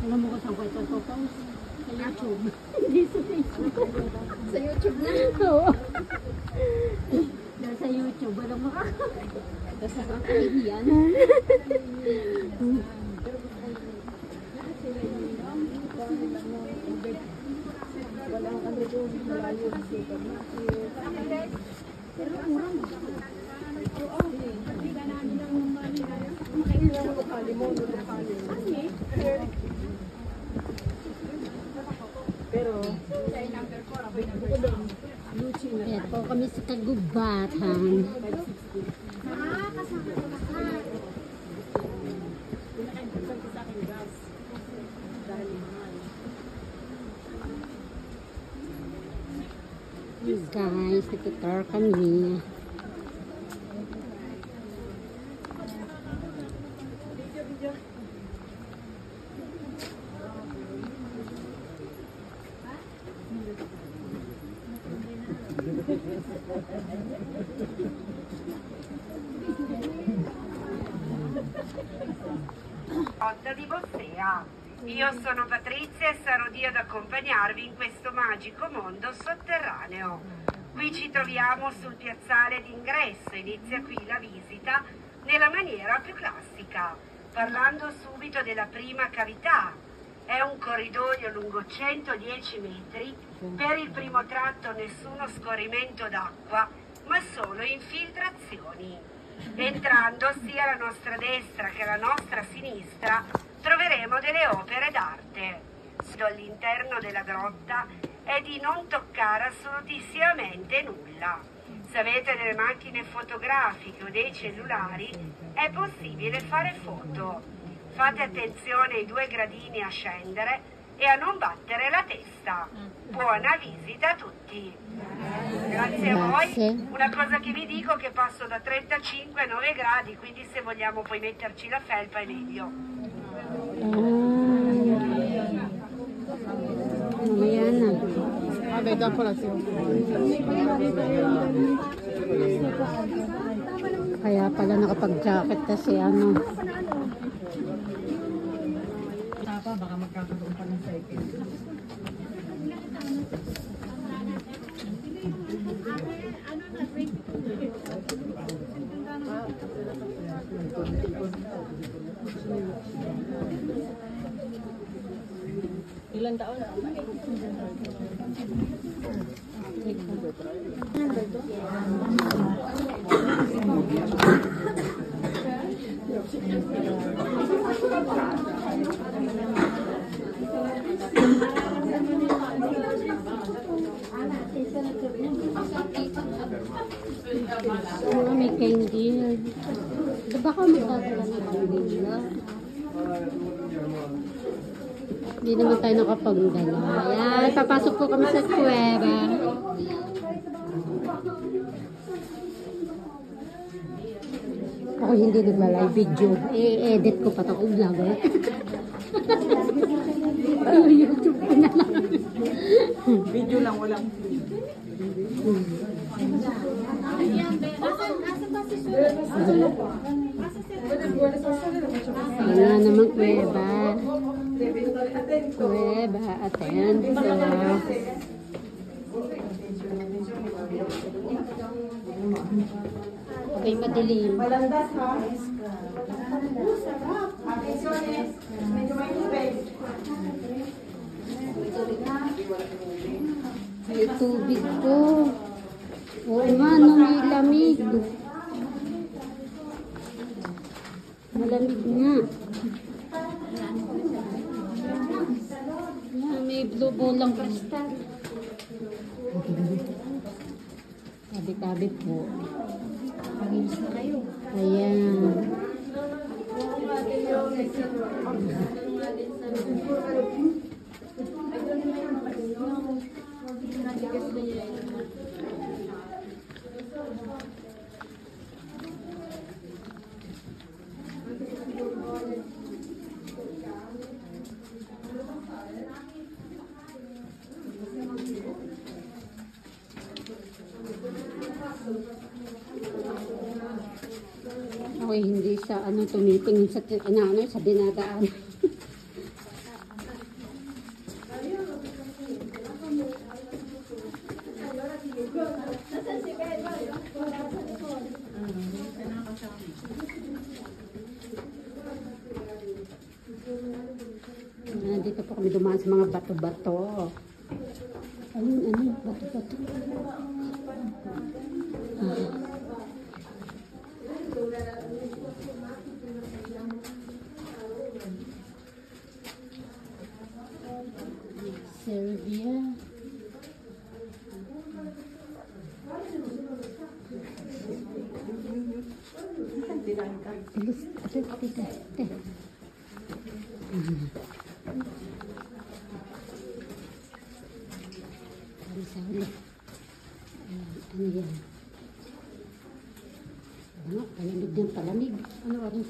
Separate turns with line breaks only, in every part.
Alam mo ko saan ko ito post? Sa YouTube. Hindi sa Facebook. Sa YouTube na? Oo. Dahil sa YouTube, walang makakakita. Dahil sa kakahiyan. Walang ano doon. Malayo ang supermarket. Pero ang murang mo. Oo. Hindi ka namin lang mali. Hindi lang mo lokali mo. Pero ayan po kami sa kagubatan. Guys, nagtutor kami.
Di Bossea. Io sono Patrizia e sarò lì ad accompagnarvi in questo magico mondo sotterraneo. Qui ci troviamo sul piazzale d'ingresso, inizia qui la visita nella maniera più classica, parlando subito della prima cavità. È un corridoio lungo 110 metri, per il primo tratto nessuno scorrimento d'acqua, ma solo infiltrazioni. Entrando sia alla nostra destra che alla nostra sinistra troveremo delle opere d'arte. All'interno della grotta è di non toccare assolutissimamente nulla. Se avete delle macchine fotografiche o dei cellulari è possibile fare foto. Fate attenzione ai 2 gradini a scendere e a non battere la testa. Buona visita a tutti. Grazie a voi. Una cosa che vi dico è che passo da 35 a 9 gradi, quindi se vogliamo poi metterci la felpa è meglio.
Mamaya na.
Vabbè, dopo la sera.
Kaya pala nakapag-jacket kasi ano.
Tapa, baka magkakaroon pa ng cycle. Ilan taon?
May candle. Diba ka magdadala ng candle? Hindi naman tayo nakapagdala. Ayan, papasok po kami sa kuweba. Ako hindi nagla-live video. I-edit ko pa ito kung vlog eh. YouTube ko na lang.
Video lang, walang
wala naman kuweba. Kuweba, atento. Okay, madilim.
malandas ha. Atenciones. Medyo may tubig.
May tubig po. Oo nga, no, may lamig. Malamig nga. Yan, may blue bolang kristal. Tabi-tabi po. Ayan. Okay, hindi sa ano tumitingin sa ano sa dinadaan. Dito po kami dumaan sa mga bato-bato. Ano, bato-bato. Serbia. Bilis. Ate. Sali. Ano yan? Ano? Palamig ng palamig. Ano rin?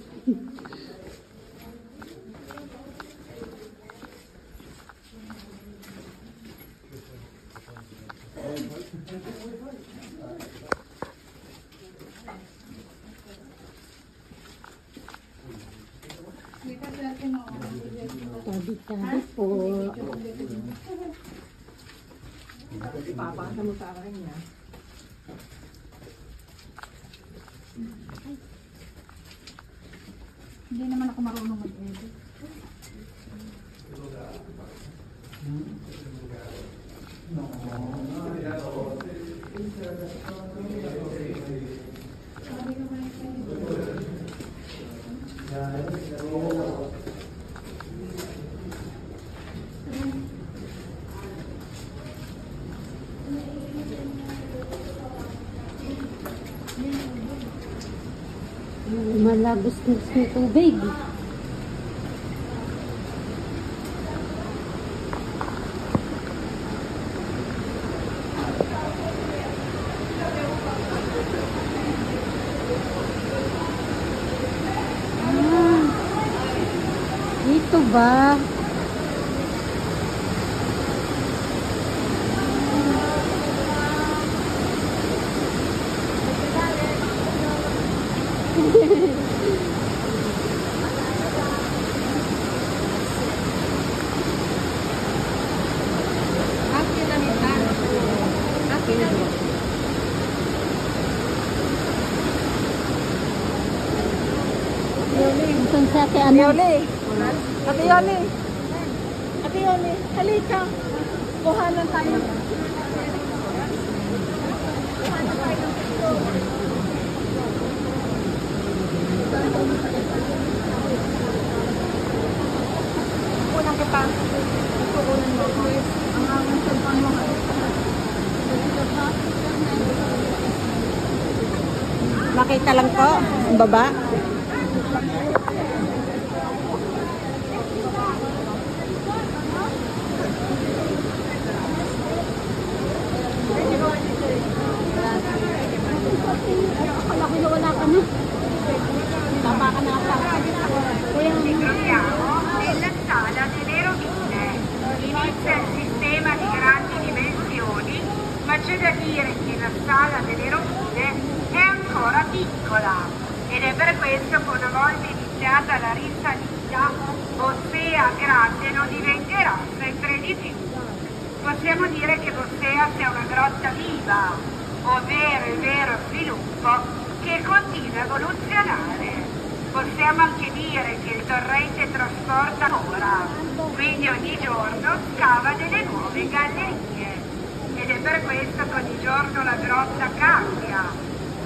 Tabi-tabi po.
Ipapasa mo sa akin niya.
Hindi naman ako marunong mag-edit. Malabos ng tubig. Dito ba? Itong sa ate ano?
Ate Yoli, halika. Kuhanan tayo. Kunan kita. Kunan mo. Ang aming cellphone mo. Makita lang po ang baba.
Akala ko na wala ka na. Tama ka na ata.
Ci troviamo nella sala delle rovine. Inizia il sistema di grandi dimensioni, ma c'è da dire che la sala delle rovine è ancora piccola ed è per questo che una volta iniziata la risalita, Bossea grande non diventerà sempre di più. Possiamo dire che Bossea sia una grotta viva, ovvero il vero sviluppo che continua a evoluzionare. Possiamo anche dire che il torrente trasporta ora, quindi ogni giorno scava delle nuove gallerie ed è per questo che ogni giorno la grotta cambia,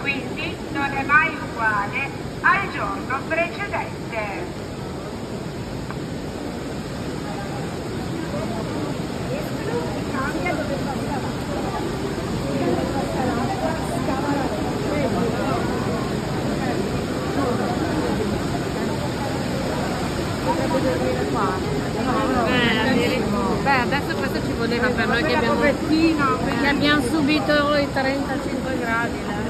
quindi non è mai uguale al giorno precedente. Cambia dove passa
Beh, adesso questo ci voleva per noi che abbiamo subito i 35 gradi.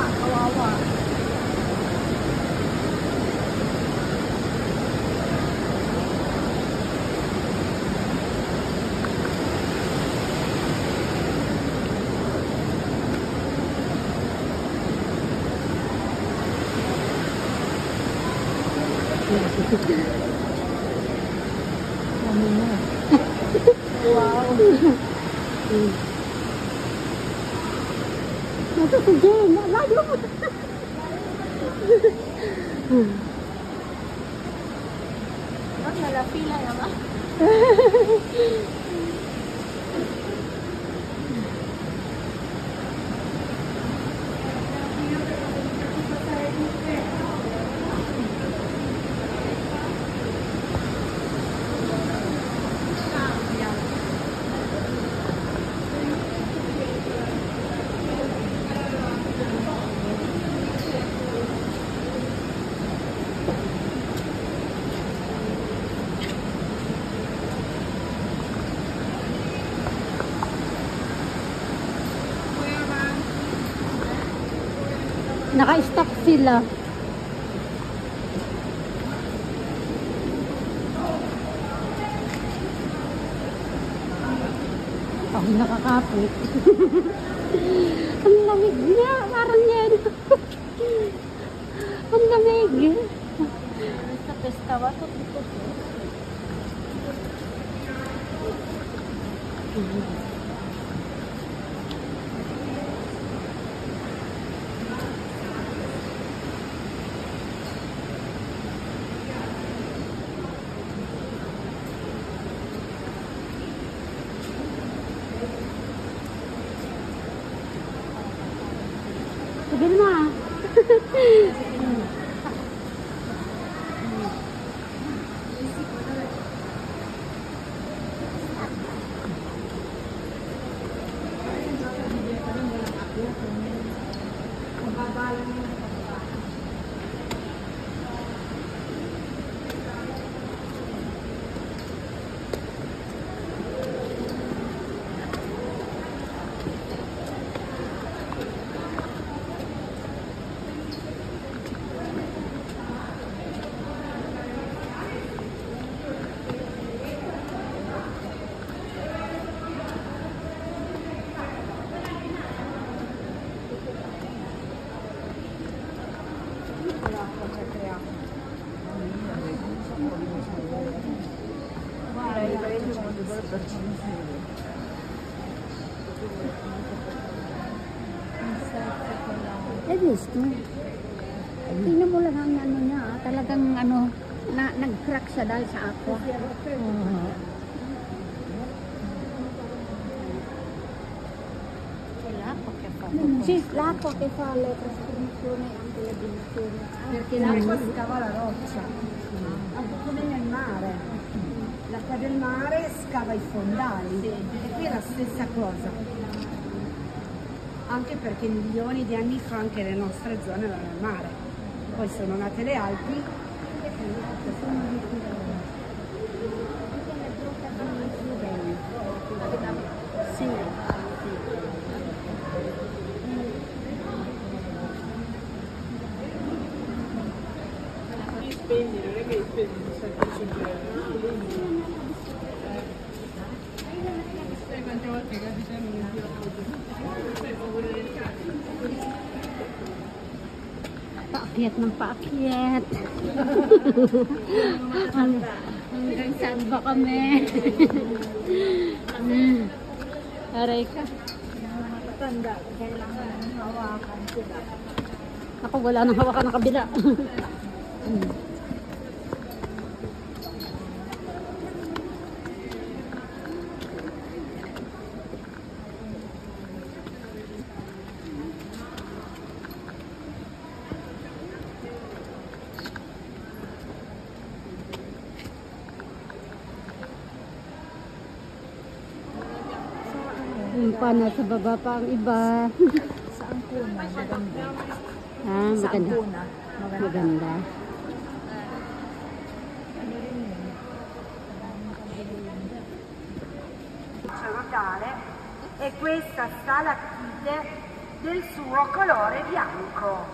kawawa. Wow. Ito si Jane. Layo mo. Ang nalapila naman. Naka-stock sila. Ako nakakapit. Ang lamig niya. Parang yan. Ang lamig. Sa pestawa ito. Sabi na. Gusto. Tingnan mo lang ang ano niya, talagang ano, nag-crack siya dahil sa aqua. Sì, l'acqua che fa la trasformazione anche la dimensione.
Perché l'acqua scava la roccia, come nel mare. L'acqua del mare scava i fondali e qui è la stessa cosa. Anche perché milioni di anni fa anche le nostre zone erano al mare. Poi sono nate le Alpi. Sì.
Spendi, non è che spendi 700 euro. Sai quante volte capita non ti
Paakyat ng paakyat. Hanggang saan ba kami? Aray ka. Matanda, kailangan hawakan sila. Ako wala nang hawakan ng kabila. Yung pa nasa baba pa ang iba.
Saan kuna? Maganda.
Ah,
Saan
maganda.
kuna?
Maganda.
Notare, e questa stalactite del suo colore bianco.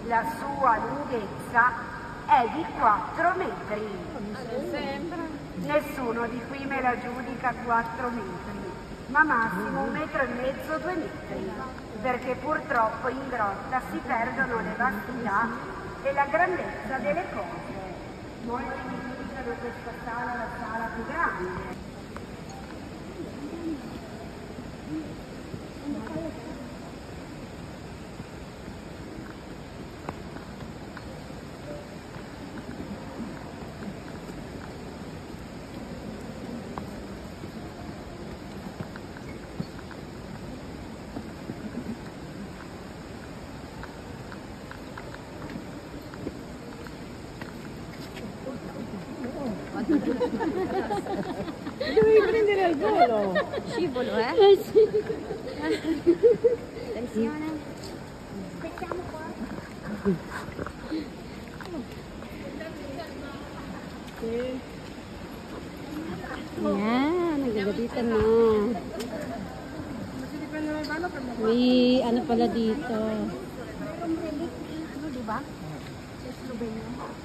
La sua lunghezza è di 4 metri. Nessuno di qui me la giudica 4 metri, ma massimo 1,5 metri, 2 metri, perché purtroppo in grotta si perdono le vastità e la grandezza delle cose. Molti mi giudicano questa sala la sala più grande.
Devi prendere al volo.
Scivolo,
Sì.
Attenzione. Aspettiamo qua.
Yan, nagagalitan na. May ano pala dito.
Mayroong relic, ano, di ba? Sa Slovenia.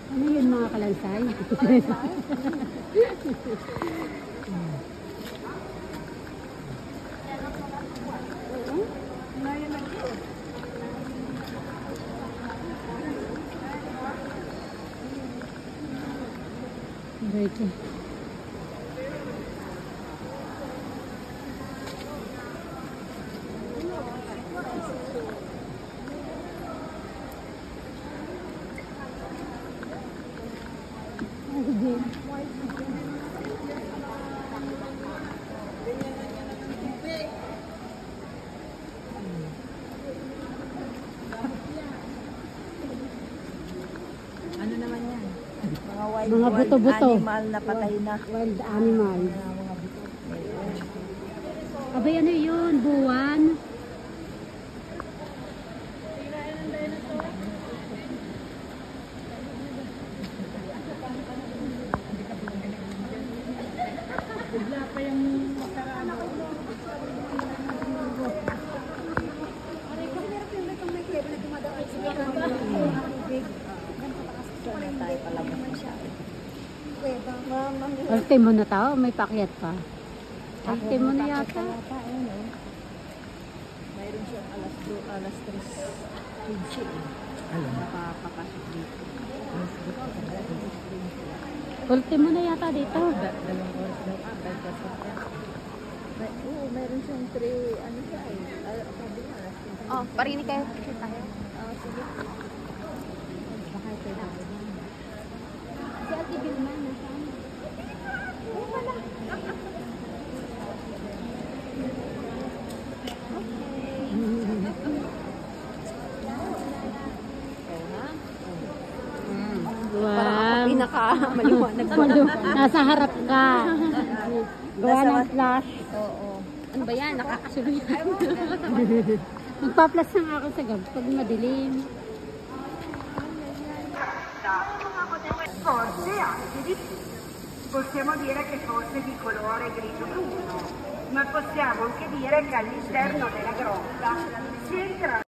Ano yun mga kalansay? Diretso.
Ano naman yan? Mga wild,
Mga buto-buto.
animal na patay na.
Wild animal.
Mga buto.
Abay, ano yun? Buwan? Ultimo na tao, may pakyat pa. Ultimo na yata.
Mayroon siyang alas 3:15. Napapapasok dito.
Ultimo na yata dito.
Dalawang oras daw. Oo, mayroon siyang 3, ano siya eh. Sabi niya, alas 3.
Oh, parinig kayo. Picture tayo.
Sige. Baka ito na.
Si Ate Vilma, nasaan? Oh, wala.
Wow.
Pinaka-maliwanag.
Nasa harap ka. Gawa ng flash.
Oo. Ano ba yan? Nakakasuloy.
Magpa-flash ng ako sa gab pag madilim.
Forse anche di più. Possiamo dire che fosse di colore grigio-bruno, ma possiamo anche dire che all'interno della grotta si entra